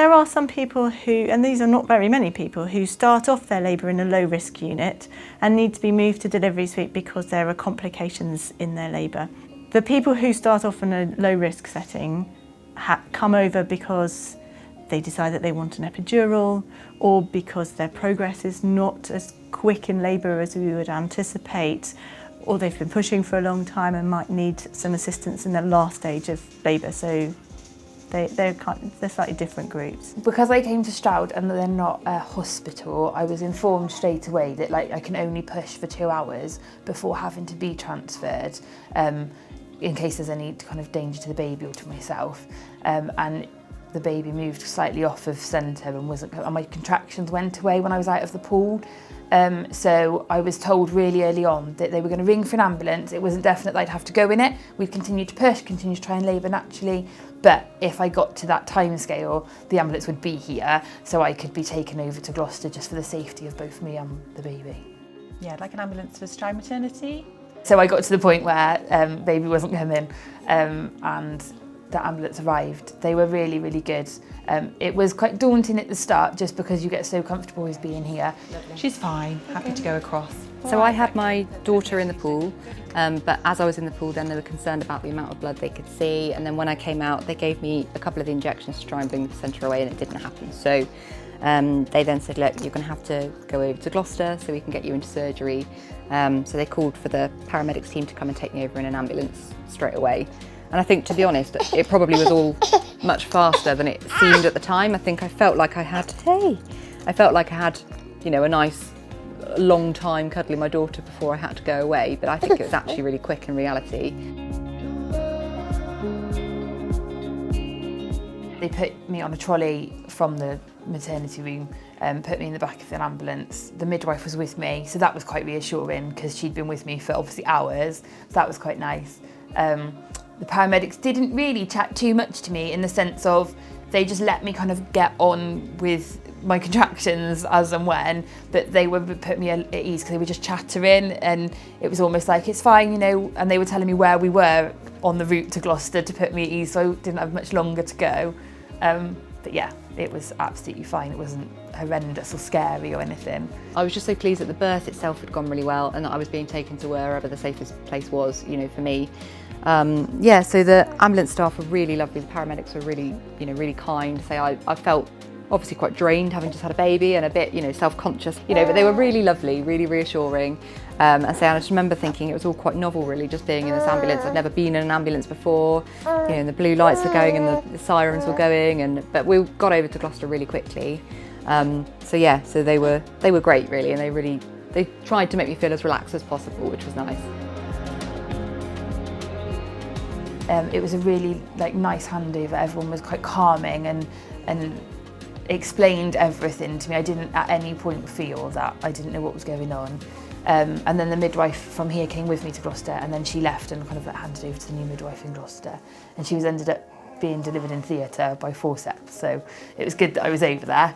there are some people who, and these are not very many people, who start off their labour in a low risk unit and need to be moved to delivery suite because there are complications in their labour. The people who start off in a low risk setting come over because they decide that they want an epidural, or because their progress is not as quick in labour as we would anticipate, or they've been pushing for a long time and might need some assistance in the last stage of labour. So they're slightly different groups. Because I came to Stroud and they're not a hospital, I was informed straight away that I can only push for 2 hours before having to be transferred, in case there's any kind of danger to the baby or to myself. And the baby moved slightly off of centre and my contractions went away when I was out of the pool. So I was told really early on that they were going to ring for an ambulance. It wasn't definite that I'd have to go in it. We'd continue to push, continue to try and labour naturally. But if I got to that time scale, the ambulance would be here, so I could be taken over to Gloucester just for the safety of both me and the baby. Yeah, like an ambulance for Stroud maternity. So I got to the point where baby wasn't coming, and the ambulance arrived. They were really, really good. It was quite daunting at the start just because you get so comfortable with being here. She's fine, happy to go across. So I had my daughter in the pool, but as I was in the pool then they were concerned about the amount of blood they could see, and then when I came out they gave me a couple of injections to try and bring the placenta away, and it didn't happen. So they then said, look, you're going to have to go over to Gloucester so we can get you into surgery. So they called for the paramedics team to come and take me over in an ambulance straight away. And I think, to be honest, it probably was all much faster than it seemed at the time. I think I felt like I had, you know, a nice long time cuddling my daughter before I had to go away, but I think it was actually really quick in reality. They put me on a trolley from the maternity room, put me in the back of an ambulance. The midwife was with me, so that was quite reassuring because she'd been with me for obviously hours, so that was quite nice. The paramedics didn't really chat too much to me in the sense of they just let me kind of get on with my contractions as and when, but they would put me at ease because they were just chattering, and it was almost like, it's fine, you know, and they were telling me where we were on the route to Gloucester to put me at ease, so I didn't have much longer to go. But yeah, it was absolutely fine. It wasn't horrendous or scary or anything. I was just so pleased that the birth itself had gone really well and that I was being taken to wherever the safest place was, you know, for me. Yeah, so the ambulance staff were really lovely. The paramedics were really, you know, really kind. So I felt obviously quite drained, having just had a baby, and a bit, you know, self-conscious, you know, but they were really lovely, really reassuring. And so I just remember thinking it was all quite novel, really, just being in this ambulance. I'd never been in an ambulance before, you know, and the blue lights were going and the sirens were going, but we got over to Gloucester really quickly. So yeah, so they were great, really, and they tried to make me feel as relaxed as possible, which was nice. It was a really nice handover. Everyone was quite calming and explained everything to me. I didn't at any point feel that I didn't know what was going on. And then the midwife from here came with me to Gloucester, and then she left and kind of handed over to the new midwife in Gloucester. And she ended up being delivered in theatre by forceps, so it was good that I was over there.